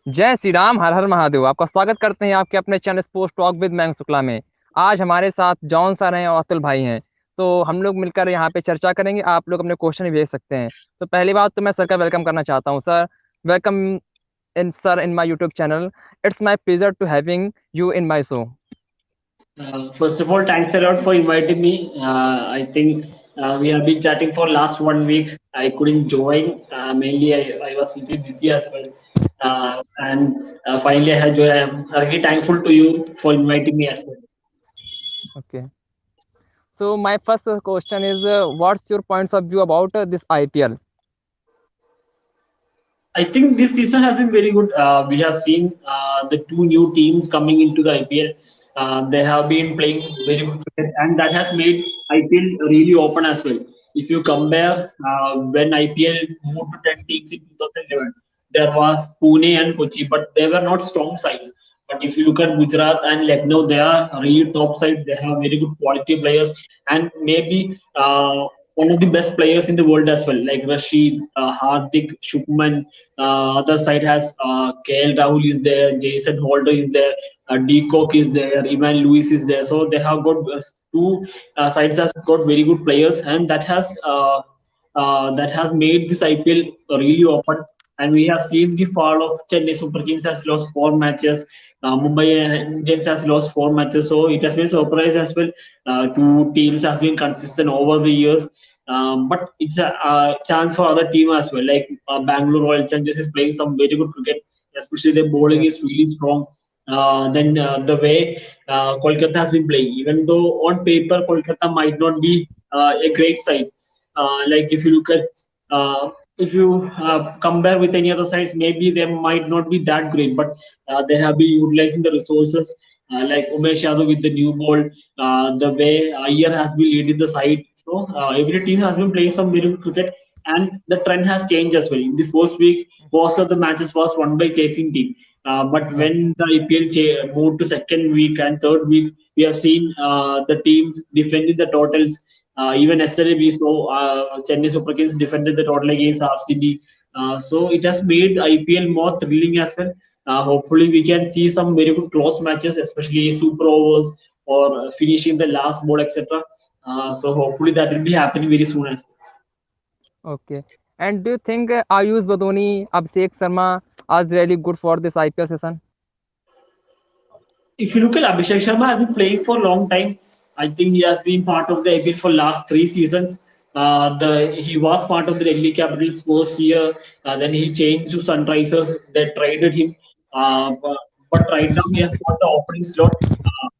जय श्री राम, हर हर महादेव। आपका स्वागत करते हैं आपके अपने channel sports talk with Mayank Shukla में। आज हमारे साथ जॉन सर हैं और अतुल भाई हैं। तो हम लोग मिलकर यहाँ पे चर्चा करेंगे। आप लोग अपने क्वेश्चन भी भेज सकते हैं। तो पहली बात तो मैं सर का वेलकम करना चाहता हूँ। Sir, welcome in sir in my YouTube channel. It's my pleasure to having you in my show. First of all, thanks a lot for inviting me. I think we have been chatting for last 1 week. I couldn't join. Mainly, I was little busy as well. And finally, I had joined. I'm really thankful to you for inviting me as well. Okay, so my first question is what's your points of view about this IPL? I think this season has been very good. We have seen the two new teams coming into the IPL. They have been playing very good cricket, and that has made IPL really open as well. If you compare when IPL moved to 10 teams in 2011, there was Pune and Kochi, but they were not strong sides. But if you look at Gujarat and Lucknow, they are really top side. They have very good quality players, and maybe one of the best players in the world as well, like Rashid, Hardik, Shukman. Other side has KL Rahul is there, Jason Holder is there, D Cock is there, Ivan Lewis is there. So they have got two sides has got very good players, and that has made this IPL really open. And we have seen the fall of Chennai Super Kings has lost 4 matches. Mumbai Indians has lost 4 matches, so it has been a surprise as well. Two teams has been consistent over the years, but it's a chance for other team as well. Like Bangalore Royal Challengers is playing some very good cricket, especially their bowling Yes. is really strong. Then the way Kolkata has been playing, even though on paper Kolkata might not be a great side. Like if you look at if you compare with any other sides, maybe they might not be that great, but they have been utilizing the resources. Like Umesh Yadav with the new ball, the way Iyer has been leading the side. So every team has been playing some very good cricket, and the trend has changed as well. In the first week, most of the matches was won by chasing team. But Yes. when the IPL moved to second week and third week, we have seen the teams defending the totals. Even yesterday, we saw Chennai Super Kings defended the total against RCB. So it has made IPL more thrilling as well. Hopefully, we can see some very good close matches, especially super overs or finishing the last ball, etc. So hopefully that will be happening very soon as well. Okay. And do you think Ayush Badoni, Abhishek Sharma are really good for this IPL season? If you look at Abhishek Sharma, has been playing for a long time. I think he has been part of the IPL for last 3 seasons. The He was part of the Delhi Capitals first year. Then he changed to Sunrisers. They traded him. But right now he has got the opening slot.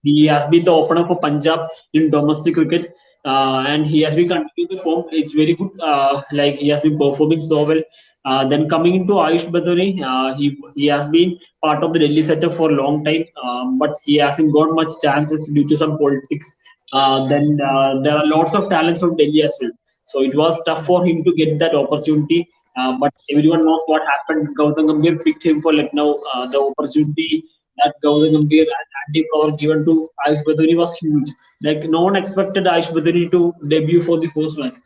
He has been the opener for Punjab in domestic cricket. And he has been continuing the form. It's very good. Like he has been performing so well. Then coming into Ayush Baduri, he has been part of the Delhi setup for a long time, but he hasn't got much chances due to some politics. Then there are lots of talents from Delhi as well. So it was tough for him to get that opportunity. But everyone knows what happened. Gautam Gambhir picked him for Lucknow. The opportunity that Gautam Gambhir and Andy Flower given to Ayush Baduri was huge. Like no one expected Ayush Baduri to debut for the first match.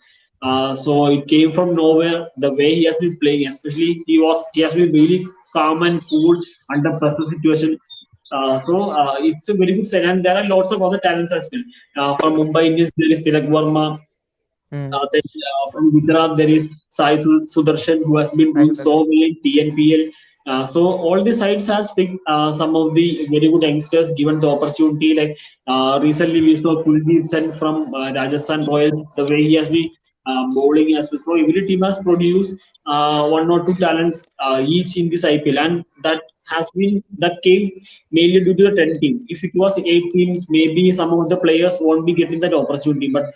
So it came from nowhere. The way he has been playing, especially he has been really calm and cool under pressure situation. So it's a very good set, and there are lots of other talents as well. From Mumbai Indians, there is Tilak Verma. Hmm. Then from Gujarat, there is Sai Sudarshan, who has been Hi, doing so Sudarshan. well in TNPL. So all the sides has picked some of the very good youngsters given the opportunity. Like recently, we saw Kuldeep Sen from Rajasthan Royals. The way he has been bowling as well. So every team has produced one or two talents each in this IPL, and that came mainly due to the 10 team. If it was 8 teams, maybe some of the players won't be getting that opportunity. But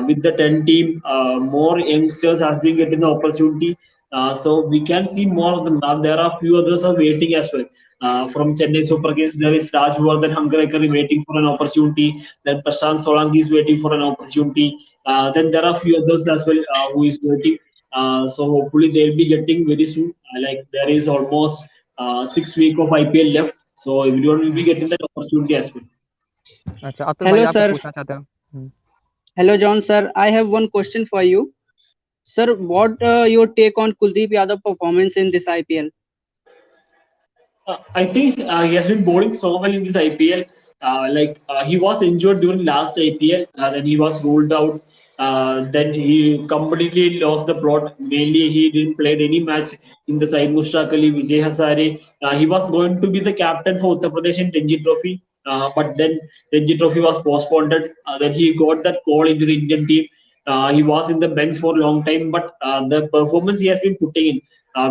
with the 10 team, more youngsters has been getting the opportunity. So we can see more of them now. There are few others are waiting as well. From Chennai Super Kings, there is Rajwardhan Hangarekar waiting for an opportunity. Then Prashant Solanki is waiting for an opportunity. Then there are few others as well who is waiting. So hopefully they'll be getting very soon. Like there is almost 6 weeks of IPL left, so everyone will be Hmm. getting that opportunity as well. अच्छा, अतुल भाई Hello, आप कुछ sir. पूछना चाहते हो? Hello, John, sir. I have one question for you. Sir, what your take on Kuldeep Yadav performance in this IPL? I think he has been bowling so well in this IPL. He was injured during last IPL, then he was ruled out. Then he completely lost the plot. Mainly, he didn't play any match in the side. Mushtaq Ali, Vijay Hazare. He was going to be the captain for Uttar Pradesh in Ranji Trophy, but then Ranji Trophy was postponed. Then he got that call into the Indian team. He was in the bench for a long time, but the performance he has been putting in,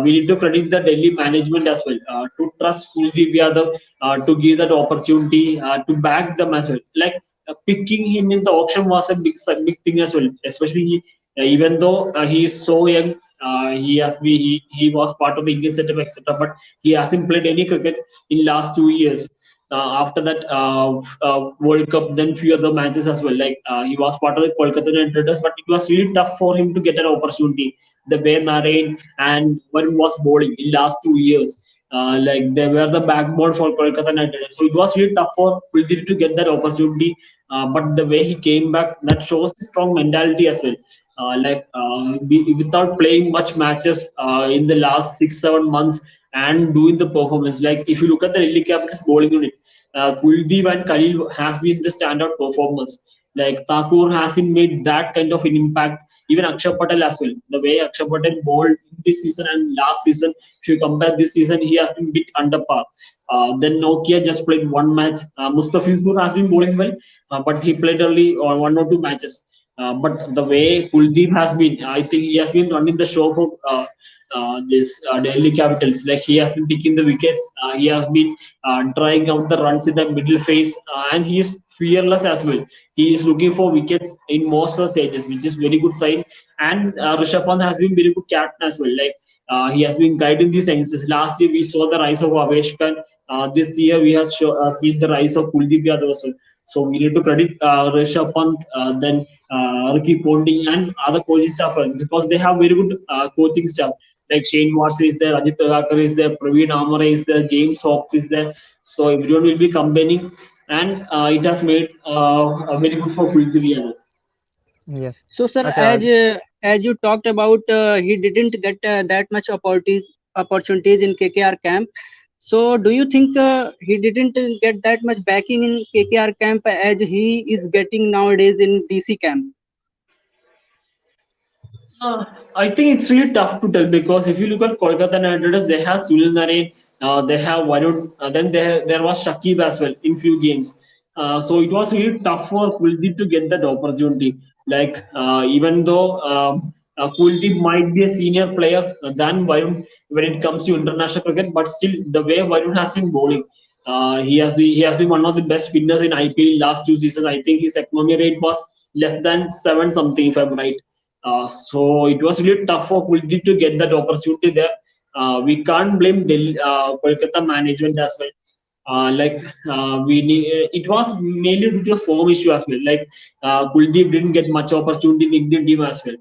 we need to credit the Delhi management as well to trust Kuldeep Yadav, to give that opportunity, to back them as well. Picking him in the auction was a big thing as well, especially even though he is so young. He was part of the Indian setup, etc. But he hasn't played any cricket in last 2 years. After that World Cup, then few other matches as well. He was part of the Kolkata Knight Riders, but it was really tough for him to get an opportunity. The way Narain and Varun was bowling in last 2 years, they were the backbone for Kolkata Knight Riders. So it was really tough for Kuldeep to get that opportunity. But the way he came back, that shows strong mentality as well. Without playing much matches in the last 6 7 months and doing the performance. Like if you look at the Delhi Capitals bowling unit, Kuldeep and Khalil has been the standout performers. Like Thakur hasn't made that kind of an impact. Even Akshar Patel as well. The way Akshar Patel bowled this season and last season, if you compare this season, he has been bit under par. Then Nokia just played one match. Mustafizur has been bowling well, but he played only on 1 or 2 matches. But the way Kuldeep has been, I think he has been running the show for this Delhi Capitals. Like he has been picking the wickets, he has been trying out the runs in the middle phase, and he is fearless as well. He is looking for wickets in most of the stages, which is very good sign. And Rishabh Pant has been very good captain as well. He has been guiding these youngsters. Last year we saw the rise of Avesh Khan. This year we have seen the rise of Kuldeep Yadav as well. So we need to credit Rishabh Pant, then Ricky Ponting and other coaching staff because they have very good coaching staff. Like Shane Watts is there, Ajit Tagkar is there, Praveen Amare is there, James Hobbs is there. So everyone will be combining, and it has made very good for Kuldeep Yadav. Yes. So, sir, अच्छा. as you talked about, he didn't get that much opportunities in KKR camp. So, do you think he didn't get that much backing in KKR camp as he is getting nowadays in DC camp? I think it's really tough to tell because if you look at Kolkata Knight Riders, they have Sunil Narine, they have Varun, then there was Shakib as well in few games. So it was really tough for Kuldeep to get that opportunity. Even though Kuldeep might be a senior player than Varun when it comes to international cricket, but still the way Varun has been bowling, he has been one of the best spinners in IPL in last 2 seasons. I think his economy rate was less than seven something, if I'm right. So it was really tough for Kuldeep to get that opportunity there. We can't blame Delhi, Kolkata management as well. We need, it was mainly due to a form issue as well. Kuldeep didn't get much opportunity in the Indian team as well.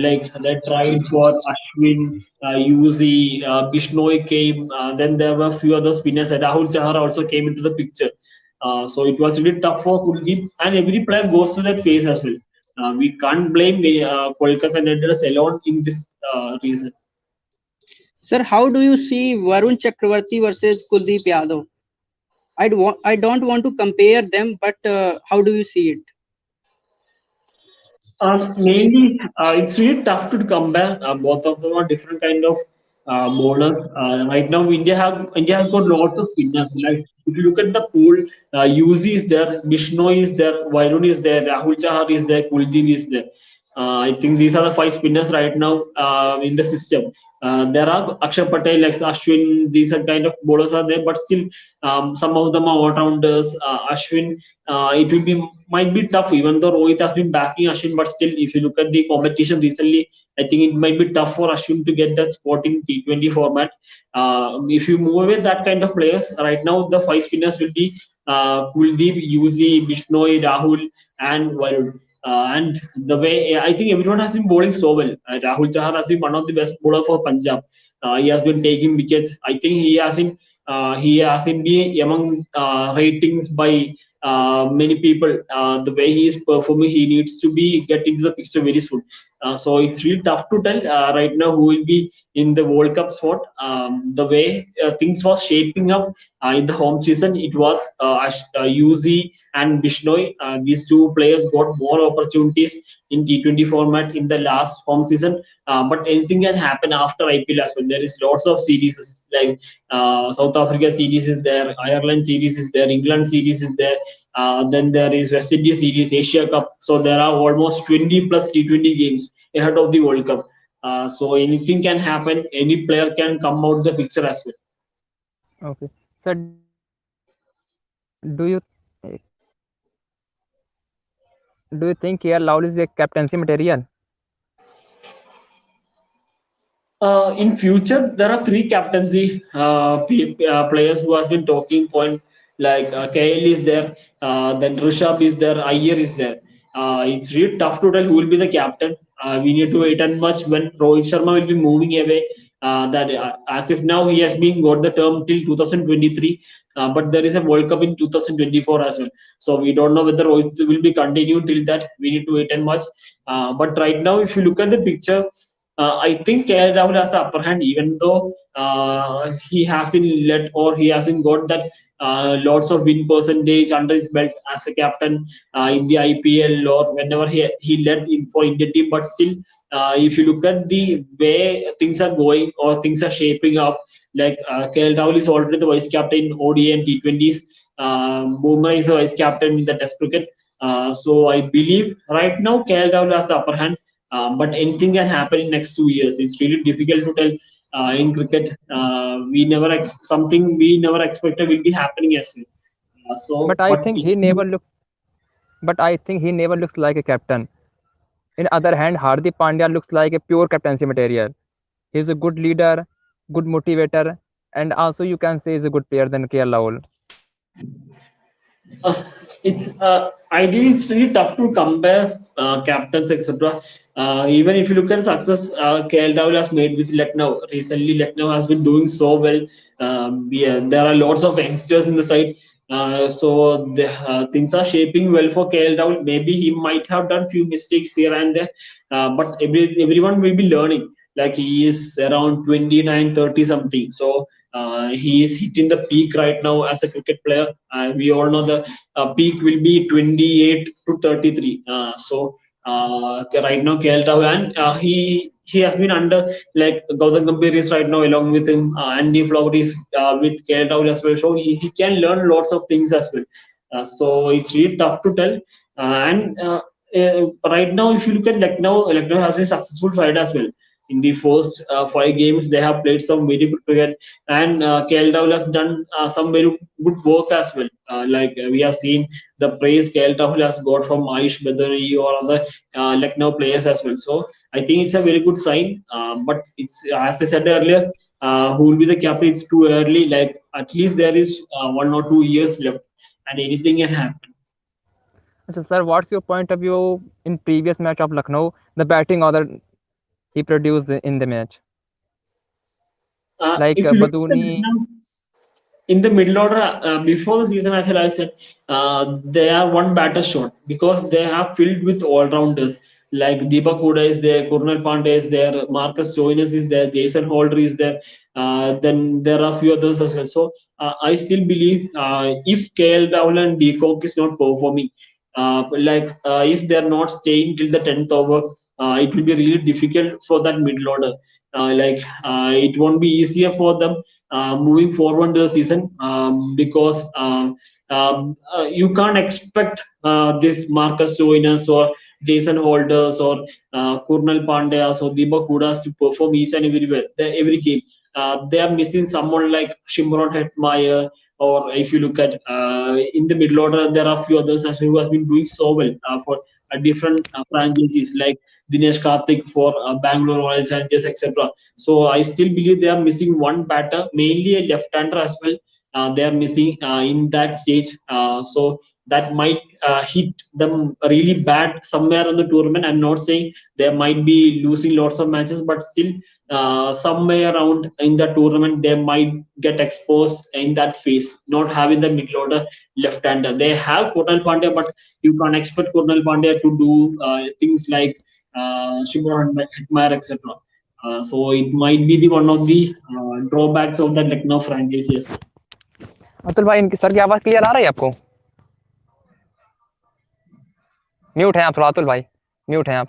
They tried for Ashwin, Yuzi, Bishnoi came. Then there were a few other spinners. Rahul Chahar also came into the picture. So it was really tough for Kuldeep, and every player goes through that phase as well. We can't blame Kolkata Knight Riders alone in this reason. Sir, how do you see Varun Chakravarti versus Kuldeep Yadav? I don't want to compare them, but how do you see it? Mainly, it's really tough to compare. Both of them are different kind of bowlers. Right now, India has got lots of spinners. Like if you look at the pool, Yuzi is there, Bishnoi is there, Varun is there, Rahul Chahar is there, Kuldeep is there. I think these are the five spinners right now in the system. There are Akshar Patel, like Ashwin, these are kind of bowlers are there, but still some of them are all-rounders. Ashwin, it will be might be tough, even though Rohit has been backing Ashwin, but still, if you look at the competition recently, I think it might be tough for Ashwin to get that spot in T20 format. If you move away that kind of players, right now the five spinners will be Kuldeep, Yuzi, Bishnoi, Rahul, and Varun. And the way I think everyone has been bowling so well. Rahul Chahar has been one of the best bowler for Punjab. He has been taking wickets. I think he has been he hasn't been among ratings by many people. The way he is performing, he needs to be get into the picture very soon. So it's really tough to tell right now who will be in the World Cup spot. The way things was shaping up in the home season, it was Yuzi and Bishnoi. These two players got more opportunities in T20 format in the last home season. But anything can happen after IPL as well. There is lots of series like South Africa series is there, Ireland series is there, England series is there. Then there is West Indies series, Asia Cup. So there are almost 20 plus T20 games ahead of the World Cup. So anything can happen. Any player can come out the picture as well. Okay. Sir, do you think KL Rahul is a captaincy material? In future, there are three captaincy players who has been talking point. Like KL is there, then Rishabh is there, Iyer is there. It's really tough to tell who will be the captain. We need to wait and watch when Rohit Sharma will be moving away. That as if now he has been got the term till 2023, but there is a World Cup in 2024 as well. So we don't know whether Rohit will be continued till that. We need to wait and watch. But right now, if you look at the picture, I think KL Rahul has the upper hand, even though he hasn't led or he hasn't got that lots of win percentage under his belt as a captain in the IPL or whenever he led in for Indian team. But still, if you look at the way things are going or things are shaping up, like KL Rahul is already the vice captain in ODI and T20s. Bumrah is the vice captain in the Test cricket. So I believe right now KL Rahul has the upper hand. But anything can happen in next 2 years. It's really difficult to tell in cricket. Something we never expected will be happening as well. But I think he never looks. But I think he never looks like a captain. In other hand, Hardik Pandya looks like a pure captaincy material. He's a good leader, good motivator, and also you can say he's a good player than KL Rahul. It's ideally it's really tough to compare captains, etc. Even if you look at success KL Rahul has made with Lucknow recently, Lucknow has been doing so well. Yeah, there are lots of youngsters in the side. So things are shaping well for KL Rahul. Maybe he might have done few mistakes here and there, but everyone will be learning. Like he is around 29, 30 something. So he is hitting the peak right now as a cricket player. We all know the peak will be 28 to 33. So right now KL Rahul and he has been under like Gautam Gambhir is right now along with him. Andy Flower is with KL Rahul as well. So he can learn lots of things as well. So it's really tough to tell. Right now, if you look at Lucknow has been successful side as well. In the first 5 games, they have played some very good cricket, and KL Rahul has done some very good work as well. We have seen the praise KL Rahul has got from Ayush Badari or other Lucknow players as well. So I think it's a very good sign. But it's as I said earlier, who will be the captain? It's too early. Like at least there is 1 or 2 years left, and anything can happen. So, sir, what's your point of view in previous match of Lucknow, the batting order he produced in the match? Like Baduni. In the middle order, before the season, as I said, they are one batter short because they have filled with all rounders. Like Deepak Huda is there, Kurnal Pandey is there, Marcus Joynes is there, Jason Holder is there. Then there are a few others as well. So I still believe if KL Rahul and De Kock is not performing, if they're not staying till the 10th over, it will be really difficult for that middle order. It won't be easier for them moving forward the season because you can't expect this Marcus Joynes or Jason Holders or Kurnal Pandya or Deepak Hudas to perform each and every game. They are missing someone like Shimron Hetmeyer, or if you look at in the middle order, there are a few others as well who has been doing so well for different franchises like Dinesh Karthik for Bangalore Royal Challengers, etc. So I still believe they are missing one batter, mainly a left-hander as well. They are missing in that stage. So that might hit them really bad somewhere in the tournament. I'm not saying they might be losing lots of matches, but still somewhere around in the tournament they might get exposed in that phase, not having the middle order left-hander. They have Kunal Pandya, but you can't expect Kunal Pandya to do things like Shubham Hetmyer, etc. So it might be the one of the drawbacks of the Lucknow franchise as well. Atul भाई, इनकी sir की आवाज clear आ रही है आपको? Mute है आप थोड़ा, अतुल भाई म्यूट है आप।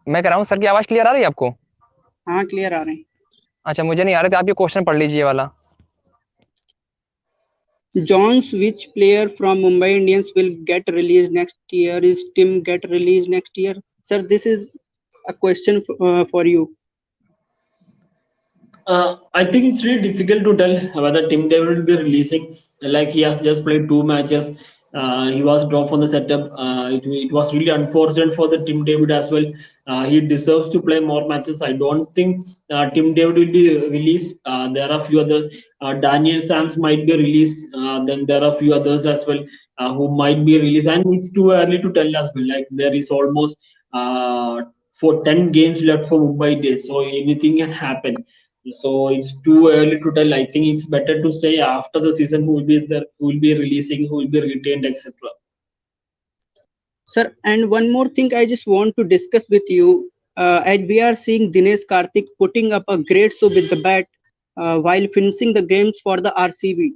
मैं कह रहा हूँ सर की आवाज क्लियर आ रही है आपको? हाँ क्लियर आ रहे हैं। अच्छा, मुझे नहीं आ रहे थे, आप ये क्वेश्चन पढ़ लीजिए वाला। Jones, which player from Mumbai Indians will get released next year? Is Tim get released next year? Sir, this is a question for you. I think it's really difficult to tell whether Tim David will be releasing. Like he has just played 2 matches. He was dropped from the setup. It was really unfortunate for the Tim David as well. He deserves to play more matches. I don't think Tim David will be released. There are a few other. Daniel Sams might be released. Then there are a few others as well who might be released. And it's too early to tell as well. Like there is almost for 10 games left for Mumbai Days, so anything can happen. So it's too early to tell. I think it's better to say after the season who will be there, who will be releasing, who will be retained, etc. Sir, and one more thing I just want to discuss with you. As we are seeing Dinesh Karthik putting up a great show with the bat while finishing the games for the RCB.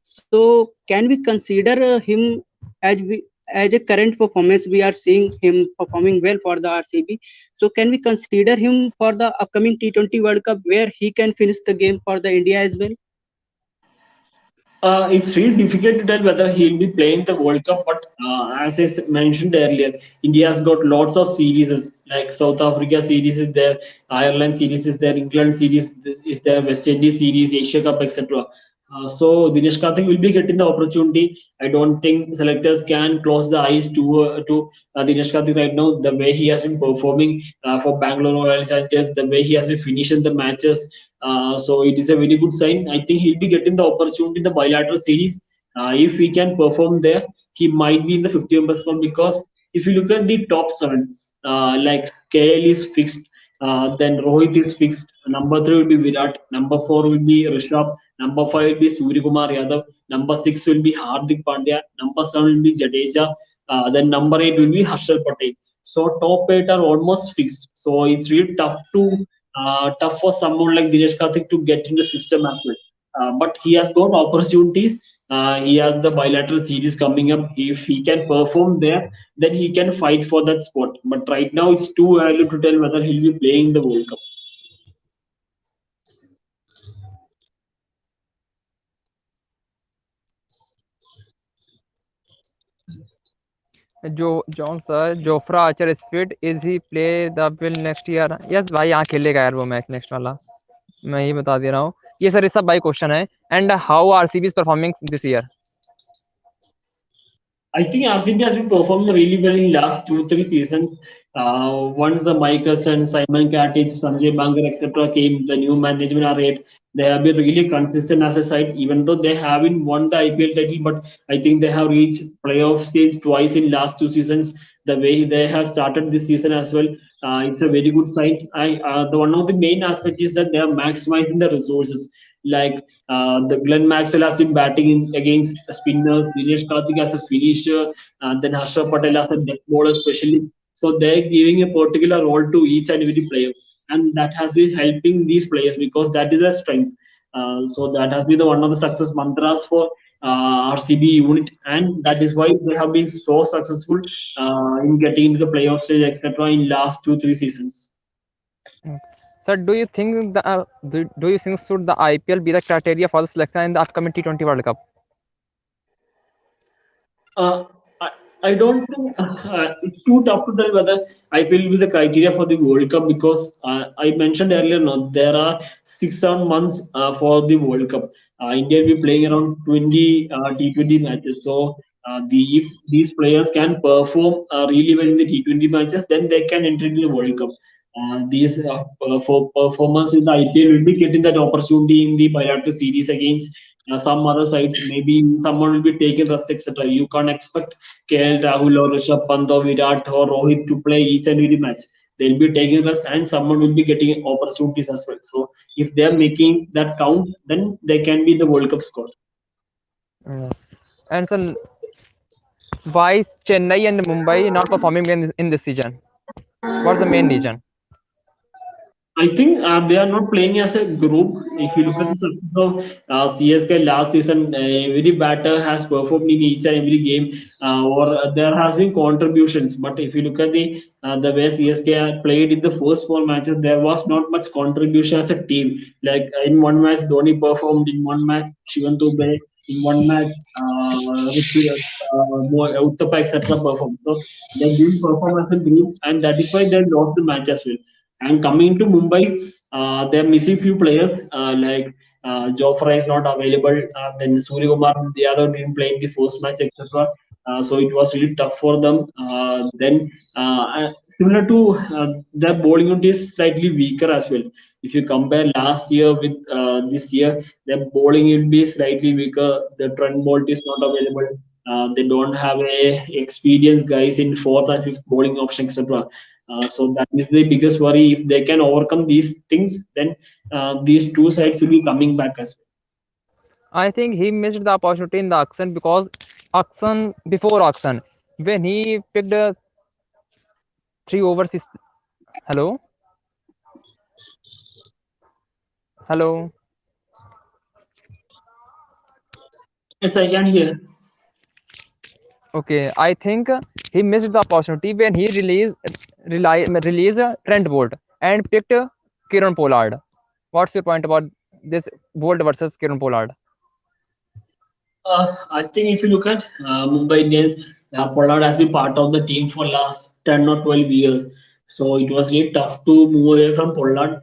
So can we consider him as a current performance? We are seeing him performing well for the RCB. So can we consider him for the upcoming T20 World Cup where he can finish the game for the India as well? It's really difficult to tell whether he'll be playing the World Cup, but as I mentioned earlier, India's got lots of series like South Africa series is there, Ireland series is there, England series is there, West Indies series, Asia Cup, etc. So Dinesh Karthik will be getting the opportunity. I don't think selectors can close the eyes to Dinesh Karthik right now. The way he has been performing for Bangalore Royal Challengers, the way he has been finishing the matches, so it is a very good sign. I think he'll be getting the opportunity in the bilateral series. If he can perform there, he might be in the 50 members squad, because if you look at the top 7, like KL is fixed, then Rohit is fixed. Number 3 will be Virat. Number 4 will be Rishabh. Number 5 will be Suryakumar Yadav. Number 6 will be Hardik Pandya. Number 7 will be Jadeja. Then number 8 will be Harshal Patel. So top 8 are almost fixed. So it's really tough for someone like Dinesh Karthik to get in the system as well. But he has got opportunities. He has the bilateral series coming up. If he can perform there, then he can fight for that spot. But right now, it's too early to tell whether he'll be playing the World Cup. John sir, Jofra Archer is fit, is he play the will next year? Yes भाई, यहाँ खेलेगा यार वो match next वाला, मैं ये बता दे रहा हूँ। ये सर सब भाई क्वेश्चन है। And how RCB is performing this year? I think RCB has been performing really well in last 2-3 seasons. Once the Mike and Simon Katic, Sanjay Bangar, etc. came, the new management are it. They have been really consistent as a side, even though they haven't won the IPL title. But I think they have reached playoff stage twice in last 2 seasons. The way they have started this season as well, it's a very good sign. The one of the main aspects is that they are maximizing the resources. Like the Glenn Maxwell has been batting against spinners, Dinesh Karthik as a finisher, and then Harsha Patel as a death bowler specialist. So they're giving a particular role to each and every player, and that has been helping these players because that is a strength. So that has been one of the success mantras for RCB unit, and that is why they have been so successful in getting into the playoff stage, etc. in last 2-3 seasons. Sir, do you think should the IPL be the criteria for the selection in the upcoming T20 World Cup? I don't think it's too tough to tell whether IPL will be the criteria for the World Cup, because I mentioned earlier, no, there are 6-7 months for the World Cup. India will be playing around 20 T20 matches. So if these players can perform really well in the T20 matches, then they can enter into the World Cup. These for performers in the IPL will be getting that opportunity in the bilateral series against some other sides, maybe someone will be taking rest, etc. You can't expect KL Rahul or Rishabh Pant or Virat or Rohit to play each and every match. They'll be taking rest, and someone will be getting opportunities as well. So if they are making that count, then they can be the World Cup squad. Yeah. And so, why is Chennai and Mumbai not performing in this season? What's the main reason? I think they are not playing as a group. If you look at the success of CSK last season, every batter has performed in each and every game, or there has been contributions. But if you look at the way CSK had played in the first four matches, there was not much contribution as a team. Like in one match, Dhoni performed. In one match, Shivan Dube. In one match, Uttapa, etc. performed. So they didn't perform as a group, and that is why they lost the match as well. And coming to Mumbai, they're missing few players like Jofra is not available. Then Surya Kumar, the other didn't play in the first match, etc. So it was really tough for them. Then similar to their bowling unit is slightly weaker as well. If you compare last year with this year, their bowling will be slightly weaker. The Trent Bolt is not available. They don't have a experienced guys in fourth and fifth bowling option, etc. So that is the biggest worry. If they can overcome these things, then these two sides will be coming back as well. I think he missed the opportunity in the auction because before auction, when he picked 3 overs. Hello, hello. Yes, I can hear. Okay, I think he missed the opportunity when he released Trent Bolt and picked Kieron Pollard. What's your point about this Bolt versus Kieron Pollard? I think if you look at Mumbai Indians, Pollard has been part of the team for last 10 or 12 years. So it was really tough to move away from Pollard.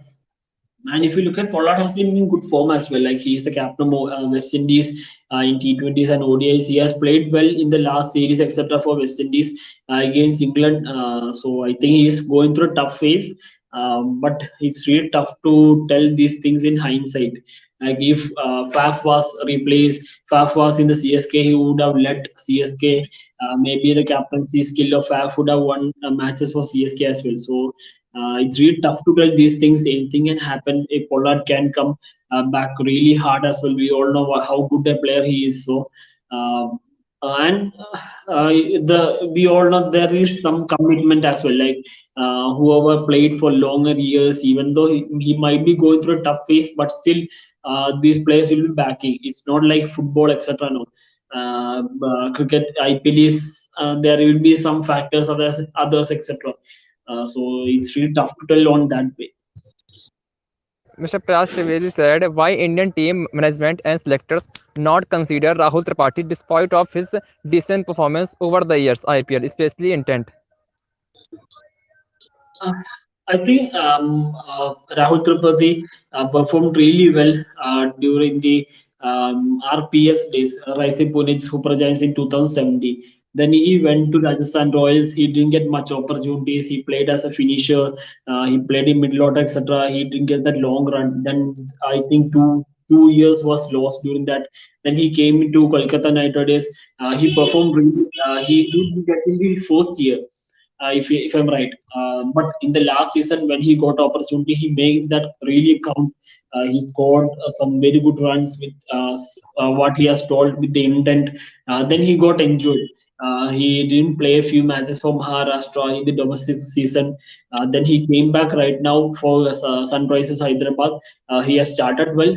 And if you look at Pollard has been in good form as well. Like he's the captain of West Indies in T20s and ODIs. He has played well in the last series, etc. for West Indies against England. So I think he's going through a tough phase. But it's really tough to tell these things in hindsight. Like if Faf was replaced, Faf was in the CSK, he would have led CSK. Maybe the captaincy skill of Faf would have won matches for CSK as well. So it's really tough to tell these things. Anything can happen. A Pollard can come back really hard as well. We all know how good a player he is. So, and the we all know there is some commitment as well. Like whoever played for longer years, even though he might be going through a tough phase, but still these players will be backing. It's not like football, etc. No. Cricket, IPL is there will be some factors, others, etc. So it's really tough to tell on that way. Mr. Prakash Trivedi said, why Indian team management and selectors not consider Rahul Tripathi despite of his decent performance over the years IPL, especially in Tent? Uh, I think Rahul Tripathi performed really well during the RPS days, Rising Pune Super Giants in 2017. Then he went to Rajasthan Royals. He didn't get much opportunities. He played as a finisher. He played in middle order, etc. He didn't get that long run. Then I think two years was lost during that. Then he came into Kolkata Knight Riders. He performed really. He did get in the first year if I'm right. But in the last season, when he got opportunity, he made that really count. He scored some very good runs with what he has told with the intent. Then he got injured. He didn't play a few matches for Maharashtra in the domestic season. Then he came back right now for Sunrisers Hyderabad. He has started well.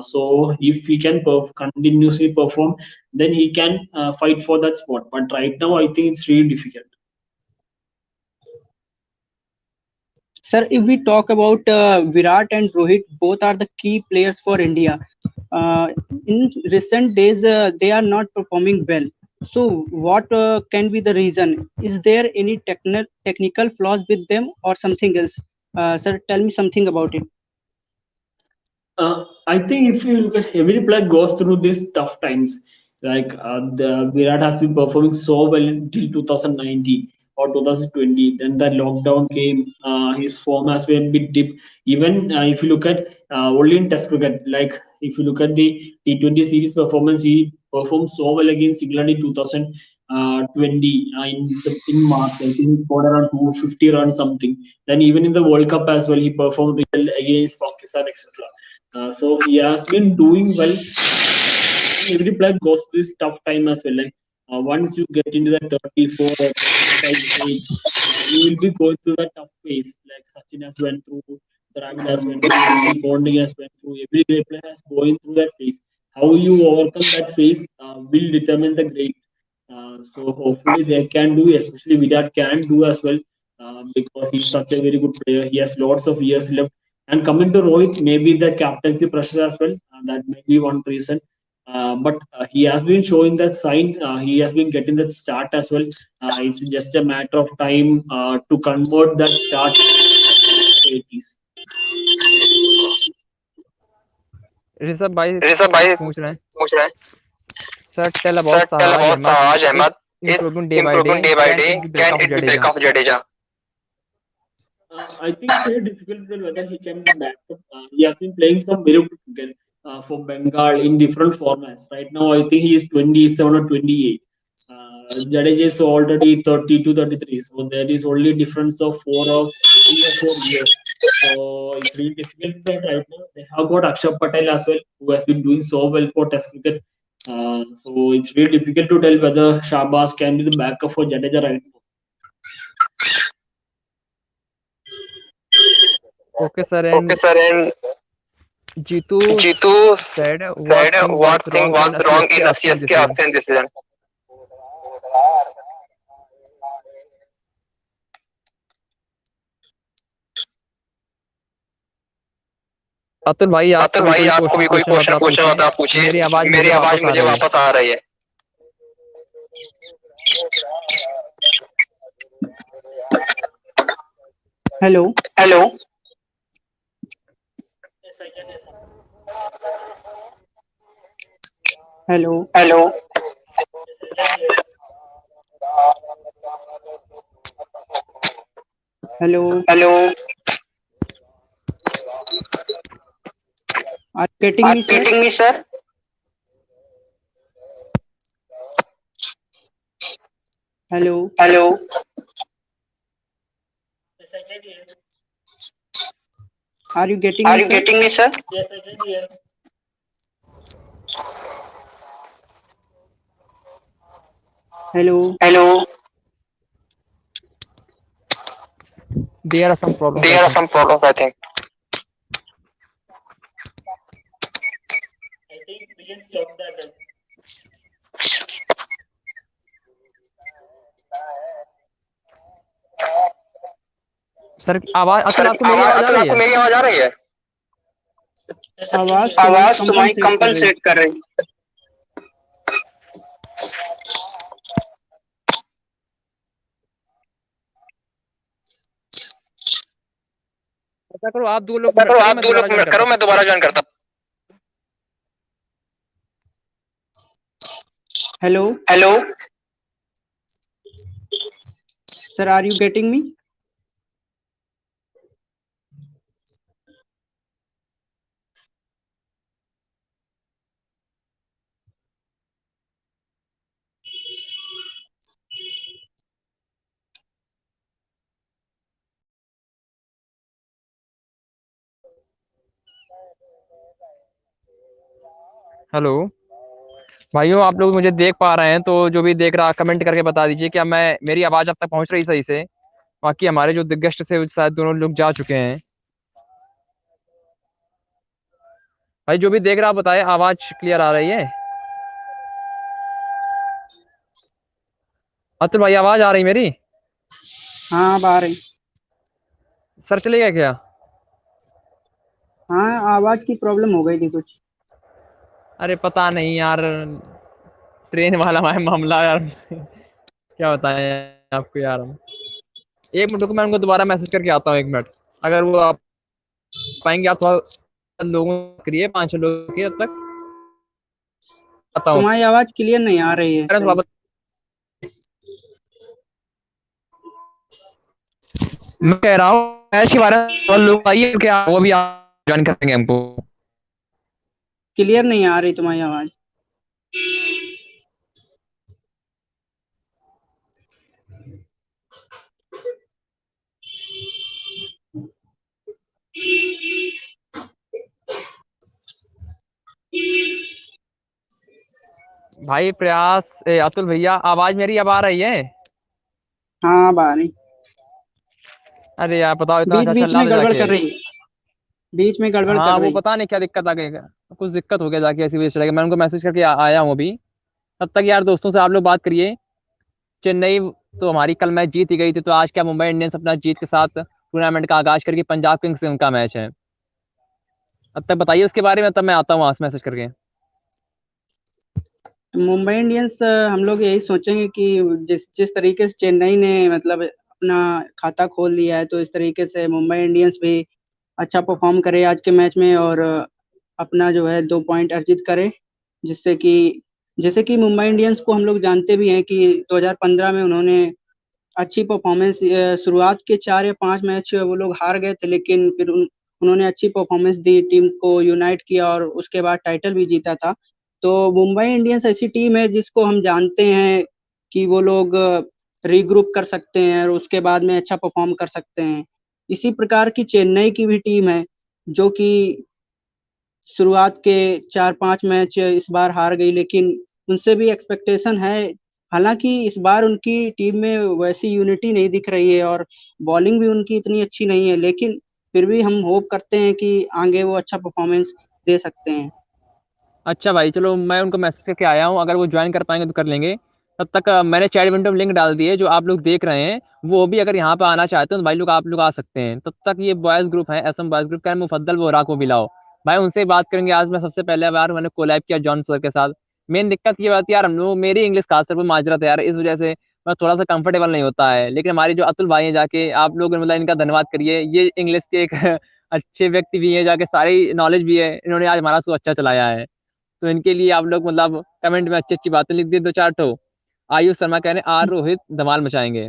So if he can continuously perform, then he can fight for that spot. But right now, I think it's really difficult. Sir, if we talk about Virat and Rohit, both are the key players for India. In recent days, they are not performing well. So, what can be the reason? Is there any technical flaws with them or something else? Sir, tell me something about it. I think if you look at every player goes through these tough times. Like the Virat has been performing so well until 2019 or 2020. Then the lockdown came. His form has been a bit dip. Even if you look at only in Test cricket, like If you look at the T20 series performance, he performed so well against England in 2020 in March. I think he scored around 250 runs something. Then even in the World Cup as well, he performed well against Pakistan, etc. So he has been doing well. Every player goes through this tough time as well. Like once you get into that 34 or 35 stage, you will be going through that tough phase. Like Sachin has went through, Dravid has went through, Bonding has went through. Every great player has going through that phase. How you overcome that phase will determine the great. So hopefully they can do, especially Virat can do as well, because he's such a very good player. He has lots of years left. And coming to Rohit, maybe the captaincy pressure as well. That may be one reason. But he has been showing that sign. He has been getting that start as well. It's just a matter of time to convert that start to 80s. Rishabh भाई पूछ रहे हैं sir tell about Sartaj Ahmed is improving improving day by day. Can it be break off Jadeja? I think it's very difficult to tell whether he can be back up. He has been playing some very good cricket for Bengal in different formats. Right now, I think he is 27 or 28. Jadeja is already 32, 33. So there is only a difference of 3 or 4 years. So it's really difficult to tell right now. They have got Akshar Patel as well, who has been doing so well for Test cricket. So it's really difficult to tell whether Shahbaz can be the backup for Jadeja right now. Okay, sir. And Jitu said what thing was wrong in a CSK option decision? Atul भाई आपको भी कोई question पूछना होता आप पूछिए. मेरी आवाज मुझे वापस आ रही है. Hello Are you getting me, sir? Hello. Are you getting me, sir? Yes, I can hear. Hello. there are some problems, I think. I think we can stop that. Sir आवाज आपको मेरी आवाज आ रही है? आवाज तुम्हारी कंपनसेट कर रही है. ऐसा करो आप दो लोग करो मैं दोबारा ज्वाइन करता हूं. Hello. Sir, are you getting me? Hello भाइयों, आप लोग मुझे देख पा रहे हैं तो जो भी देख रहा कमेंट करके बता दीजिए क्या मेरी आवाज आप तक पहुंच रही सही से. बाकी हमारे जो गेस्ट थे शायद दोनों लोग जा चुके हैं. भाई जो भी देख रहा बताए आवाज क्लियर आ रही है? अतुल भाई आवाज आ रही मेरी? हाँ अब आ रही. सर चलेगा क्या? हाँ आवाज की प्रॉब्लम हो गई थी कुछ. अरे पता नहीं यार, ट्रेन वाला मामला यार. क्या बताएं आपको यार. हम 1 मिनट को मैं उनको दोबारा मैसेज करके आता हूँ. 1 मिनट अगर वो आप पाएंगे. आप थोड़ा लोगों करिए 5 लोगों की तब तक आता हूँ. तुम्हारी आवाज क्लियर नहीं आ रही है. मैं कह रहा हूँ ऐसी बार लोग आइए क्या वो भी ज्वाइन करेंगे हमको. क्लियर नहीं आ रही तुम्हारी आवाज। भाई प्रयास अतुल भैया, आवाज मेरी अब आ रही है? हाँ अब आ रही। अरे यार बताओ, इतना बीच अच्छा चल बीच रहा में था गड़बड़ जाके। कर रही, बीच में गड़बड़ हाँ कर वो रही। पता नहीं क्या दिक्कत आ गई, कुछ दिक्कत हो गया जाके, ऐसी वजह से चला गया। मैं उनको मैसेज करके आया हूँ अभी। तब तक यार दोस्तों से आप लोग बात करिए। चेन्नई तो हमारी कल मैच जीत ही गई थी, तो आज क्या मुंबई इंडियंस अपना जीत के साथ टूर्नामेंट का आगाज करके पंजाब किंग्स से उनका मैच है। तब तक बताइए उसके बारे में, तब मैं आता हूँ वहां से मैसेज करके। मुंबई इंडियंस हम लोग यही सोचेंगे कि जिस जिस तरीके से चेन्नई ने मतलब अपना खाता खोल लिया है, तो इस तरीके से मुंबई इंडियंस भी अच्छा परफॉर्म करे आज के मैच में, और अपना जो है 2 पॉइंट अर्जित करे। जिससे कि जैसे कि मुंबई इंडियंस को हम लोग जानते भी हैं कि 2015 में उन्होंने अच्छी परफॉर्मेंस, शुरुआत के 4 या 5 मैच वो लोग हार गए थे, लेकिन फिर उन्होंने अच्छी परफॉर्मेंस दी, टीम को यूनाइट किया और उसके बाद टाइटल भी जीता था। तो मुंबई इंडियंस ऐसी टीम है जिसको हम जानते हैं कि वो लोग रीग्रुप कर सकते हैं और उसके बाद में अच्छा परफॉर्म कर सकते हैं। इसी प्रकार की चेन्नई की भी टीम है जो कि शुरुआत के 4 5 मैच इस बार हार गई, लेकिन उनसे भी एक्सपेक्टेशन है। हालांकि इस बार उनकी टीम में वैसी यूनिटी नहीं दिख रही है और बॉलिंग भी उनकी इतनी अच्छी नहीं है, लेकिन फिर भी हम होप करते हैं कि आगे वो अच्छा परफॉर्मेंस दे सकते हैं। अच्छा भाई चलो, मैं उनको मैसेज करके आया हूँ, अगर वो ज्वाइन कर पाएंगे तो कर लेंगे। तब तक मैंने चैट विंडो में लिंक डाल दी है, जो आप लोग देख रहे हैं वो भी अगर यहाँ पे आना चाहते हैं तो भाई लोग आप लोग आ सकते हैं। तब तक ये बॉयज ग्रुप है, एसएम बॉयज ग्रुप का मुफद्दल वो राको बिलाओ भाई, उनसे बात करेंगे। आज मैं सबसे पहले बार मैंने कोलैब किया जॉन सर के साथ। मेन दिक्कत ये बात यार, हम लोग मेरी इंग्लिश खास तौर पर माजरत है यार, इस वजह से मैं थोड़ा सा कंफर्टेबल नहीं होता है। लेकिन हमारी जो अतुल भाई हैं, जाके आप लोग मतलब इनका धन्यवाद करिए, ये इंग्लिश के एक अच्छे व्यक्ति भी हैं, जाके सारी नॉलेज भी है, इन्होंने आज हमारा शो अच्छा चलाया है। तो इनके लिए आप लोग मतलब कमेंट में अच्छी अच्छी बातें लिख दी, 2 4 ठो। आयुष शर्मा कह रहे हैं आर रोहित धमाल मचाएंगे।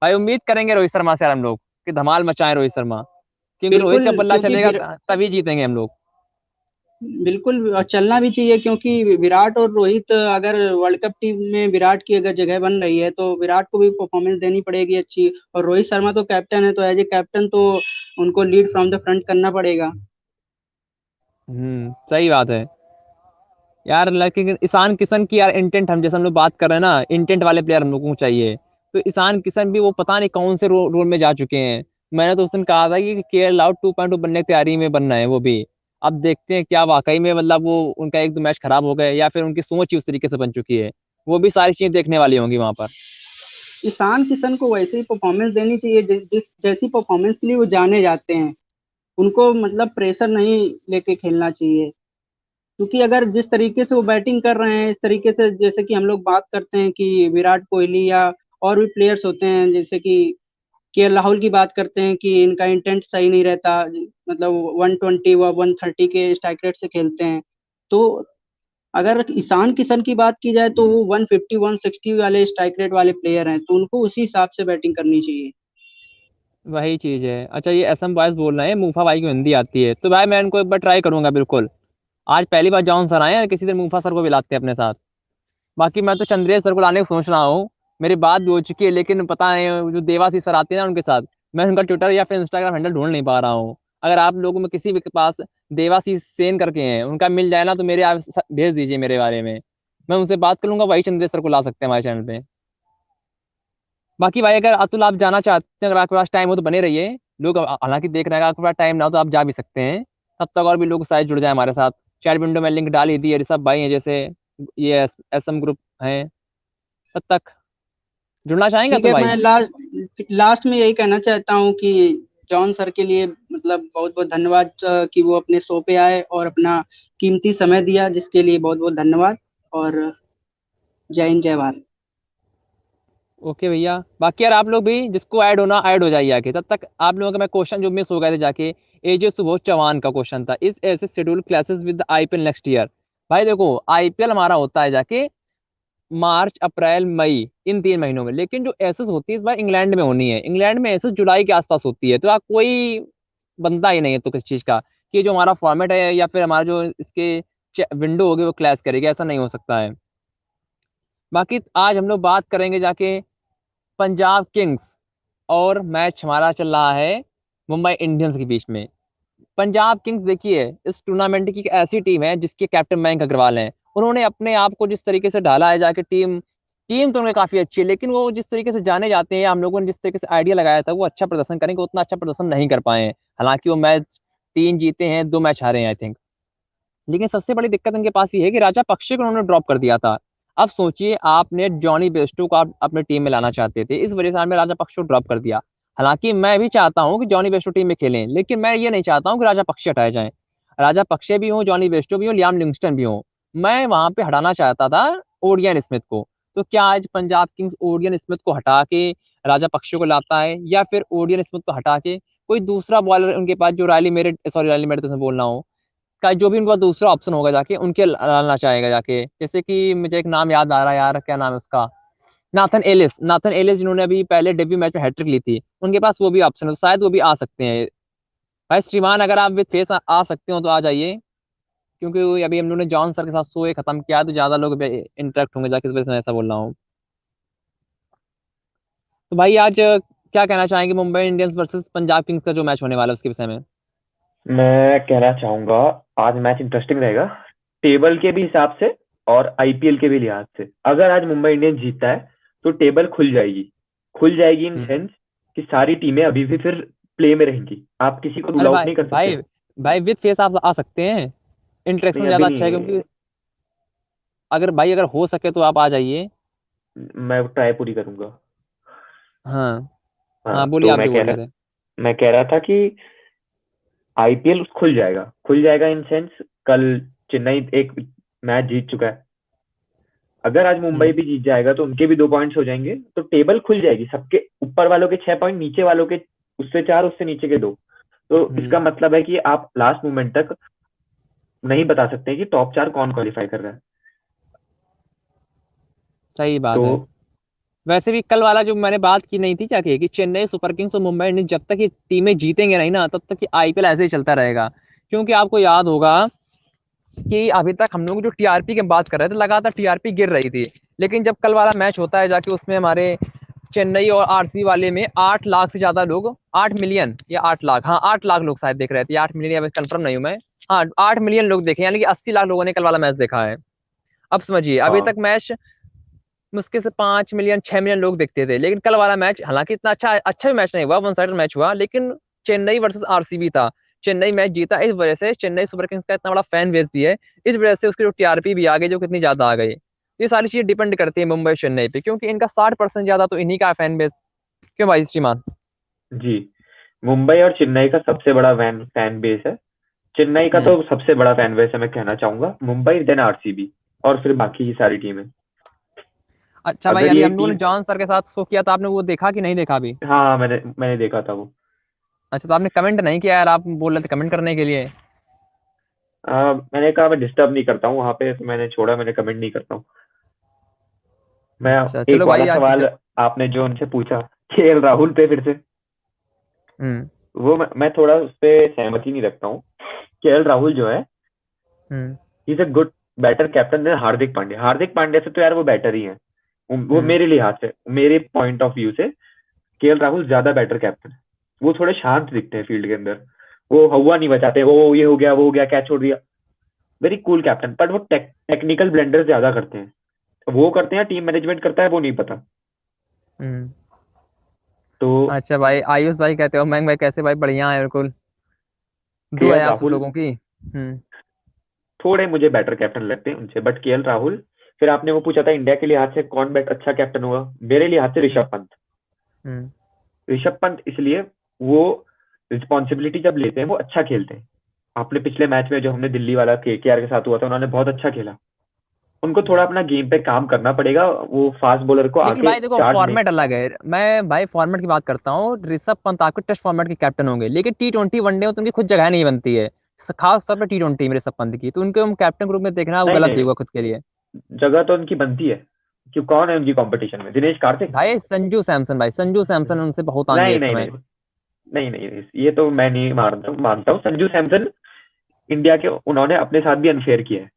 भाई उम्मीद करेंगे रोहित शर्मा से यार हम लोग कि धमाल मचाएं रोहित शर्मा, क्योंकि रोहित बिल्कुल, का बल्ला क्योंकि चलेगा तभी जीतेंगे हम लोग। बिल्कुल और चलना भी चाहिए, क्योंकि विराट और रोहित अगर वर्ल्ड कप टीम में विराट की अगर जगह बन रही है तो विराट को भी परफॉर्मेंस देनी पड़ेगी अच्छी, और रोहित शर्मा तो कैप्टन है, तो एज ए कैप्टन तो उनको लीड फ्रॉम द फ्रंट करना पड़ेगा। सही बात है यार। लेकिन ईशान किशन की यार इंटेंट, हम जैसे हम लोग बात कर रहे हैं ना, इंटेंट वाले प्लेयर हम लोगों को चाहिए। तो ईशान किशन भी वो पता नहीं कौन से रोल में जा चुके हैं। मैंने तो उस दिन कहा था कि केएल राहुल 2.2 बनने की तैयारी में बन रहे हैं वो भी। अब देखते हैं क्या वाकई में मतलब वो उनका 1 2 मैच खराब हो गए, या फिर उनकी सोच ही उस तरीके से बन चुकी है। वो भी सारी चीजें देखने वाली होंगी वहां पर। ईशान किशन को वैसे ही परफॉर्मेंस देनी चाहिए जिस जैसी परफॉर्मेंस के लिए वो जाने जाते हैं। उनको मतलब प्रेशर नहीं लेके खेलना चाहिए, क्योंकि अगर जिस तरीके से वो बैटिंग कर रहे हैं, इस तरीके से जैसे कि हम लोग बात करते हैं कि विराट कोहली या और भी प्लेयर्स होते हैं, जैसे कि राहुल की बात करते हैं कि इनका इंटेंट सही नहीं रहता, मतलब 120 व 130 के स्ट्राइक रेट से खेलते हैं। तो अगर ईशान किशन की बात की जाए तो वो 150 160 वाले स्ट्राइक रेट वाले प्लेयर हैं, तो उनको उसी हिसाब से बैटिंग करनी चाहिए। वही चीज है। अच्छा ये एसएम बॉयज बोल रहे हैं मूफा भाई को हिंदी आती है, तो भाई मैं इनको एक बार ट्राई करूंगा बिल्कुल। आज पहली बार जॉन सर आए हैं, किसी दिन मूफा सर को भी लाते हैं अपने साथ। बाकी मैं तो चंद्रेश सर को लाने की सोच रहा हूँ। मेरी बात भी हो चुकी है, लेकिन पता नहीं जो देवासी सर आते हैं ना उनके साथ, मैं उनका ट्विटर या फिर इंस्टाग्राम हैंडल ढूंढ नहीं पा रहा हूँ। अगर आप लोगों में किसी भी के पास देवासी सेन करके हैं, उनका मिल जाए ना, तो मेरे आप भेज दीजिए मेरे बारे में। मैं उनसे बात कर लूंगा, वही चंद्रेश सर को ला सकते हैं हमारे चैनल पे। बाकी भाई अगर अतुल आप जाना चाहते हैं, अगर आपके पास टाइम हो तो बने रहिए। लोग हालांकि देख रहे हैं, अगर आपके पास टाइम ना हो तो आप जा भी सकते हैं। तब तक और भी लोग शायद जुड़ जाए हमारे साथ। चैट विंडो में लिंक डाल ही दी है, ऋषभ भाई हैं जैसे, ये एसएम ग्रुप हैं। तब तक जुड़ना चाहेंगे ठीक अतुल है, भाई? मैं लास्ट में यही कहना चाहता हूँ कि जॉन सर के लिए मतलब बहुत बहुत धन्यवाद, कि वो अपने शो पे आए और अपना कीमती समय दिया, जिसके लिए बहुत बहुत धन्यवाद। और जय हिंद जय भारत। ओके भैया, बाकी यार आप लोग भी जिसको ऐड होना ऐड हो जाइए आके। तब तक आप लोगों का मैं क्वेश्चन जो मिस हो गए थे जाके, एजे सुबोध चौहान का क्वेश्चन था, इस ऐसे schedule classes with IPL next year. भाई देखो आईपीएल हमारा होता है जाके मार्च अप्रैल मई, इन 3 महीनों में। लेकिन जो एसेस होती है इस बार इंग्लैंड में होनी है। इंग्लैंड में एसेस जुलाई के आसपास होती है, तो आप कोई बनता ही नहीं है तो किस चीज का कि जो हमारा फॉर्मेट है या फिर हमारा जो इसके विंडो होगी वो क्लैश करेगी, ऐसा नहीं हो सकता है। बाकी आज हम लोग बात करेंगे जाके पंजाब किंग्स और मैच हमारा चल रहा है मुंबई इंडियंस के बीच में। पंजाब किंग्स देखिए इस टूर्नामेंट की एक ऐसी टीम है जिसके कैप्टन मयंक अग्रवाल हैं। उन्होंने अपने आप को जिस तरीके से ढाला है जाके, टीम टीम तो उनकी काफी अच्छी है, लेकिन वो जिस तरीके से जाने जाते हैं, हम लोगों ने जिस तरीके से आइडिया लगाया था वो अच्छा प्रदर्शन करेंगे, उतना अच्छा प्रदर्शन नहीं कर पाए हैं। हालांकि वो मैच 3 जीते हैं, 2 मैच हारे हैं आई थिंक। लेकिन सबसे बड़ी दिक्कत उनके पास ये है कि राजा पक्षे को उन्होंने ड्रॉप कर दिया था। अब सोचिए, आपने जॉनी बेस्टो को आप अपने टीम में लाना चाहते थे, इस वजह से आपने राजा पक्षे को ड्रॉप कर दिया। हालांकि मैं भी चाहता हूं कि जॉनी बेस्टो टीम में खेलें, लेकिन मैं ये नहीं चाहता हूं कि राजा पक्षे हटाए जाएं। राजा पक्षे भी हो, जॉनी बेस्टो भी हो, लियाम लिंगस्टन भी हो, मैं वहां पे हटाना चाहता था ओडियन स्मिथ को। तो क्या आज पंजाब किंग्स ओडियन स्मिथ को हटा के राजा पक्षे को लाता है, या फिर ओडियन स्मिथ को हटा के कोई दूसरा बॉलर उनके पास, जो Riley Meredith, sorry Riley Meredith तो बोल रहा हूँ, का जो भी उनका दूसरा ऑप्शन होगा जाके उनके लाना चाहेगा जाके। जैसे कि मुझे एक नाम याद आ रहा है यार, क्या नाम है उसका, नाथन एलिस जिन्होंने अभी पहले डेब्यू मैच में हैट्रिक ली थी, उनके पास वो भी ऑप्शन है, तो शायद वो भी आ सकते हैं। भाई श्रीमान, अगर आप विद फेस आ सकते हो तो आ जाइए, क्योंकि अभी हम लोगों ने जॉन सर के साथ शो खत्म किया तो ज्यादा लोग इंटरेक्ट होंगे जाके, इस वजह से मैं ऐसा बोल रहा हूँ। तो भाई आज क्या कहना चाहेंगे Mumbai Indians versus Punjab Kings का जो मैच होने वाला है उसके विषय में? मैं कहना चाहूंगा आज मैच इंटरेस्टिंग रहेगा, टेबल के भी हिसाब से और आईपीएल के भी लिहाज से। अगर आज मुंबई इंडियंस जीतता है तो टेबल खुल जाएगी इन सेंस कि सारी टीमें अभी भी फिर प्ले में रहेंगी, आप किसी को अरे रूल आउट भाई नहीं कर भाई सकते। भाई विद फेस आप आ सकते हैं, नहीं इंटरेक्शन ज्यादा अभी अच्छा है, नहीं, क्योंकि अगर हो सके तो आप आ जाइए। मैं ट्राई पूरी करूंगा। हाँ हाँ हाँ, बोलिए, तो आप जो बोल रहे थे। मैं कह रहा था कि आईपीएल खुल जाएगा इन सेंस, कल चेन्नई एक मैच जीत चुका है, अगर आज मुंबई हम्म भी जीत जाएगा तो उनके भी 2 पॉइंट्स हो जाएंगे, तो टेबल खुल जाएगी, सबके ऊपर वालों के 6 पॉइंट, नीचे वालों के उससे 4, उससे नीचे के 2। तो इसका हम्म, मतलब है कि आप लास्ट मोमेंट तक नहीं बता सकते कि टॉप 4 कौन क्वालिफाई कर रहा है। सही बात तो है। वैसे भी कल वाला जो मैंने बात की नहीं थी क्या, कि चेन्नई सुपर किंग्स और मुंबई इंडियंस जब तक ये टीमें जीतेंगे नहीं ना, तब तक ये आईपीएल ऐसे ही चलता रहेगा। क्योंकि आपको याद होगा कि अभी तक हम लोग जो टीआरपी की बात कर रहे थे, लगातार टीआरपी गिर रही थी। लेकिन जब कल वाला मैच होता है जाके, उसमें हमारे चेन्नई और आरसी वाले में 8 लाख से ज्यादा लोग, 8 मिलियन या 8 लाख, हाँ 8 लाख लोग शायद देख रहे थे, 8 मिलियन या कंफर्म नहीं हूं मैं। हाँ 8 मिलियन लोग देखे, यानी कि 80 लाख लोगों ने कल वाला मैच देखा है। अब समझिए, अभी तक हाँ मैच मुश्किल से 5 मिलियन 6 मिलियन लोग देखते थे, लेकिन कल वाला मैच, हालांकि इतना अच्छा भी मैच नहीं हुआ, वन साइडेड मैच हुआ, लेकिन चेन्नई वर्सेस आरसीबी था। चेन्नई मैच जीता, इस वजह से चेन्नई सुपर किंग्स का इतना बड़ा फैन बेस भी है, इस वजह से उसकी जो टीआरपी भी आ गई, जो कितनी ज्यादा आ गई। ये सारी चीजें डिपेंड करती है मुंबई चेन्नई पे, क्योंकि इनका 60% ज्यादा तो इन्हीं का फैन बेस। क्यों भाई श्रीमान? जी, मुंबई और चेन्नई का सबसे बड़ा फैन बेस है। चेन्नई का हम्म तो सबसे बड़ा फैन बेस है, मैं कहना चाहूंगा मुंबई देन आरसीबी, और फिर बाकी की सारी टीमें। अच्छा भाई, अगर अभी ये हम लोगों ने टीम, जॉन सर के साथ शो किया था, आपने वो देखा कि नहीं देखा अभी? हाँ मैंने देखा था वो। अच्छा, तो आपने कमेंट नहीं किया यार, आप बोल रहे थे कमेंट करने के लिए। मैंने कहा मैं डिस्टर्ब नहीं करता हूँ वहां पे, तो मैंने छोड़ा, मैंने कमेंट नहीं करता हूँ मैं। अच्छा एक चलो वाला भाई, आज सवाल आपने जो उनसे पूछा केएल राहुल पे, फिर से हम्म वो मैं थोड़ा उस पर सहमति नहीं रखता हूँ। केएल राहुल जो है, hmm is a good better captain then Hardik Pandya से तो यार वो बेटर ही है। वो हम्म मेरे लिहाज से, मेरे पॉइंट ऑफ व्यू से केएल राहुल ज्यादा बेटर कैप्टन है। वो थोड़े शांत दिखते हैं फील्ड के अंदर, वो हवा नहीं बचाते, वो ये हो गया वो हो गया कैच छोड़ दिया, वेरी कूल कैप्टन। बट वो टेक्निकल ब्लेंडर ज्यादा करते हैं, वो करते हैं, टीम मैनेजमेंट करता है वो नहीं पता। हम्म। तो अच्छा भाई, आयुष भाई कहते हो, मैं भाई कैसे भाई? बढ़िया है बिल्कुल, दुआ केएल है आप सब राहुल लोगों की। थोड़े मुझे बेटर कैप्टन लगते हैं उनसे, बट केएल राहुल। फिर आपने वो पूछा था इंडिया के लिहाज से कौन अच्छा कैप्टन हुआ, मेरे लिहाज से हम्म ऋषभ पंत। हम्म ऋषभ पंत इसलिए, वो रिस्पॉन्सिबिलिटी जब लेते हैं वो अच्छा खेलते हैं। आपने पिछले मैच में जो हमने दिल्ली वाला केकेआर के साथ हुआ था, उन्होंने बहुत अच्छा खेला। उनको थोड़ा अपना गेम पे काम करना पड़ेगा, वो फास्ट बॉलर को लेकिन आके भाई देखो, चार्ज नहीं। फॉर्मेट अलग है। मैं भाई फॉर्मेट की बात करता हूँ, ऋषभ पंत आपके टेस्ट फॉर्मेट के कैप्टन होंगे, लेकिन T20 वनडे में तो उनकी खुद जगह नहीं बनती है, खास तौर पर T20 में ऋषभ पंत की, तो उनके हम कैप्टन ग्रुप में देखना वो नहीं गलत ही नहीं, होगा खुद के लिए। जगह तो उनकी बनती है, क्यों कौन है उनकी कंपटीशन में, दिनेश कार्तिक। भाई संजू सैमसन, भाई संजू सैमसन उनसे बहुत आगे है नहीं इस नहीं समय। नहीं नहीं नहीं नहीं, ये तो मैं नहीं मानता हूँ संजू सैमसन। इंडिया के उन्होंने अपने साथ भी अनफेयर किया है,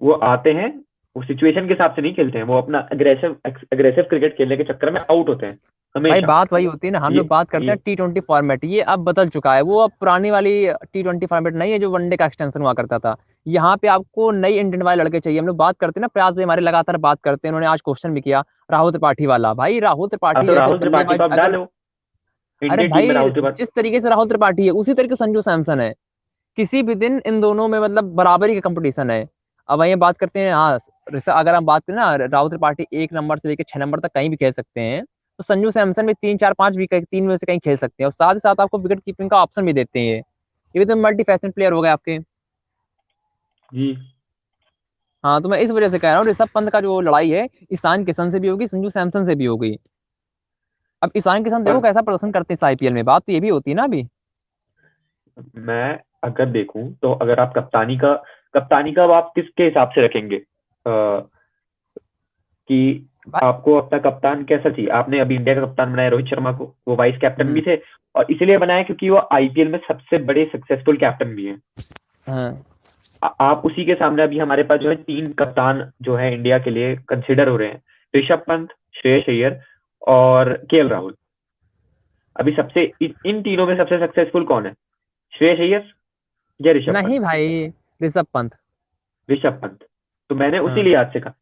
वो आते हैं, वो सिचुएशन के हिसाब से नहीं खेलते हैं, वो अपना अग्रेसिव क्रिकेट खेलने के चक्कर में आउट होते हैं भाई हमेशा। बात वही होती है ना, हम लोग बात करते हैं T20 फॉर्मेट, ये अब बदल चुका है, वो अब पुरानी वाली T20 फॉर्मेट नहीं है जो वनडे का एक्सटेंशन हुआ करता था। यहाँ पे आपको नई इंडियन वाले लड़के चाहिए। हम लोग बात करते हैं ना, प्रयास भाई हमारे लगातार बात करते हैं, उन्होंने आज क्वेश्चन भी किया राहुल त्रिपाठी वाला। भाई राहुल त्रिपाठी तो जैसे राहुल त्रिपाठी को बल्लेबाज आप अगर, डालो अरे इंडियन टीम में। भाई राहुल त्रिपाठी जिस तरीके से राहुल त्रिपाठी है उसी तरीके से संजू सैमसन है, किसी भी दिन इन दोनों में मतलब बराबरी का कंपटीशन है। अब वहीं बात करते हैं, हाँ अगर हम बात करें ना, राहुल त्रिपाठी 1 नंबर से लेकर 6 नंबर तक कहीं भी खेल सकते हैं, तो संजू सैमसन भी 3 4 5 विकेट 3 में से कहीं खेल सकते हैं, और साथ ही साथ आपको विकेट कीपिंग का ऑप्शन भी देते हैं। ये भी तो मल्टी फैशन प्लेयर हो गए आपके। जी। हाँ तो मैं इस वजह से कह रहा हूँ, ऋषभ पंत का जो लड़ाई है ईशान किशन से भी होगी, संजू सैमसन से भी होगी। अब ईशान किशन देखो पर कैसा प्रदर्शन करते हैं इस IPL में, बात तो ये भी होती है ना अभी। मैं अगर देखूं तो अगर आप कप्तानी का आप किसके हिसाब से रखेंगे, कि आपको अपना कप्तान कैसा चाहिए? आपने अभी इंडिया का कप्तान बनाया रोहित शर्मा को, वो वाइस कैप्टन भी थे, और इसीलिए बनाया क्योंकि वो IPL में सबसे बड़े सक्सेसफुल कैप्टन भी हैं। हाँ आप उसी के सामने अभी हमारे पास जो है 3 कप्तान जो है इंडिया के लिए कंसिडर हो रहे हैं, ऋषभ पंत, श्रेयस अय्यर और KL राहुल। अभी सबसे इन तीनों में सबसे सक्सेसफुल कौन है, श्रेयस अय्यर या ऋषभ नहीं पंत? भाई, ऋषभ पंत। ऋषभ पंत। तो मैंने उसी हाँ लिए आज से कहा,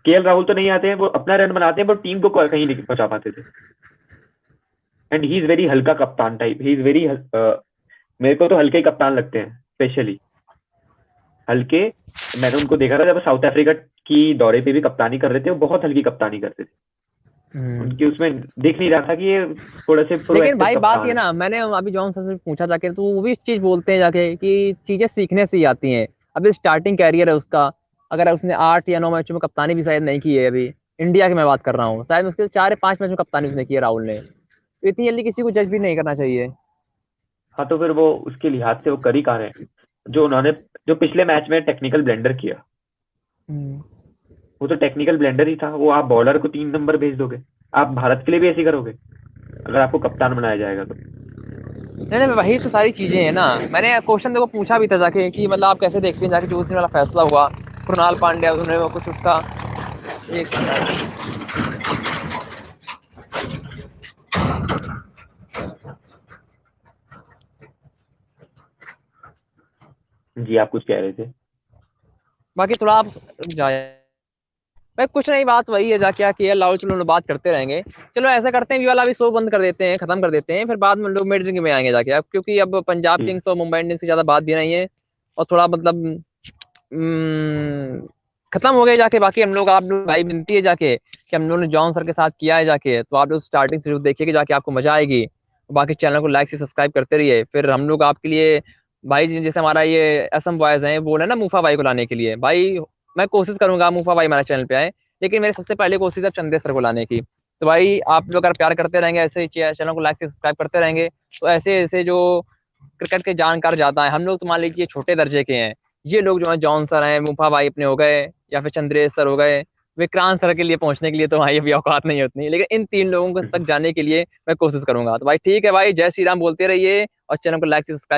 KL राहुल तो नहीं आते हैं, वो अपना रन बनाते हैं, पर टीम को कहीं नहीं पहुंचा पाते थे। एंड ही इज वेरी हल्का कप्तान टाइप, ही इज वेरी, मेरे को तो हल्के ही कप्तान लगते हैं, स्पेशली हल्के। मैंने उनको देखा था जब साउथ अफ्रीका की दौरे पे भी कप्तानी कर रहे थे, वो बहुत हल्की कप्तानी करते थे। उनकी उसमें दिख नहीं रहा था कि ये थोड़े से लेकिन प्रोएक्टिव भाई बात कप्तान ये है। ना, मैंने अभी जॉन सर से पूछा जाके, तो वो भी इस चीज बोलते हैं जाके कि चीजें सीखने से ही आती हैं। अभी स्टार्टिंग कैरियर है उसका, अगर उसने 8 या 9 मैचों में कप्तानी भी शायद नहीं की है अभी, इंडिया की मैं बात कर रहा हूँ, शायद मुश्किल से 4 या 5 मैच में कप्तानी उसने की है राहुल ने, तो इतनी जल्दी किसी को जज भी नहीं करना चाहिए। हाँ तो फिर वो उसके लिहाज से वो कर ही कहाँ रहे हैं। जो उन्होंने जो पिछले मैच में टेक्निकल ब्लेंडर किया, वो तो टेक्निकल ब्लेंडर ही था। वो आप बॉलर को 3 नंबर भेज दोगे? आप भारत के लिए भी ऐसे करोगे अगर आपको कप्तान बनाया जाएगा तो? नहीं नहीं, वही तो सारी चीजें हैं ना। मैंने क्वेश्चन देखो पूछा भी था जाके कि मतलब आप कैसे देखते हैं जाके जो उस दिन वाला फैसला हुआ, कृणाल पांड्या उन्होंने वो कुछ उसका एक, जी आप कुछ कह रहे थे। बाकी थोड़ा आप जाए भाई, कुछ नहीं, बात वही है जाके KL राहुल, चलो हम लोग बात करते रहेंगे। चलो ऐसा करते हैं, ये वाला अभी शो बंद कर देते हैं, खत्म कर देते हैं, फिर बाद में लोग मिड में आएंगे जाके अब, क्योंकि अब पंजाब जी किंग्स और मुंबई इंडियंस की ज्यादा बात भी नहीं है, और थोड़ा मतलब खत्म हो गए जाके। बाकी हम लोग, आप लोग भाई विनती है जाके कि हम लोगों ने जॉन सर के साथ किया है जाके, तो आप लोग स्टार्टिंग से जरूर देखिएगा जाके, आपको मजा आएगी। बाकी चैनल को लाइक से सब्सक्राइब करते रहिए, फिर हम लोग आपके लिए भाई, जैसे हमारा ये असम बॉयज हैं, बोल रहे हैं ना मूफा भाई को लाने के लिए, भाई मैं कोशिश करूंगा मूफा भाई हमारे चैनल पे आए, लेकिन मेरी सबसे पहले कोशिश है चंदेसर को लाने की। तो भाई आप लोग अगर प्यार करते रहेंगे, ऐसे चैनल को लाइक से सब्सक्राइब करते रहेंगे, तो ऐसे ऐसे जो क्रिकेट के जानकार ज्यादा है, हम लोग तो मान लीजिए छोटे दर्जे के हैं, ये लोग जो है जॉन सर हैं, मुफा भाई अपने हो गए, या फिर चंद्रेश सर हो गए, विक्रांत सर के लिए पहुंचने के लिए तो भाई अभी औकात नहीं होती, लेकिन इन 3 लोगों को तक जाने के लिए मैं कोशिश करूंगा। तो भाई ठीक है भाई, जय श्री राम बोलते रहिए, और चैनल को लाइक से सब्सक्राइब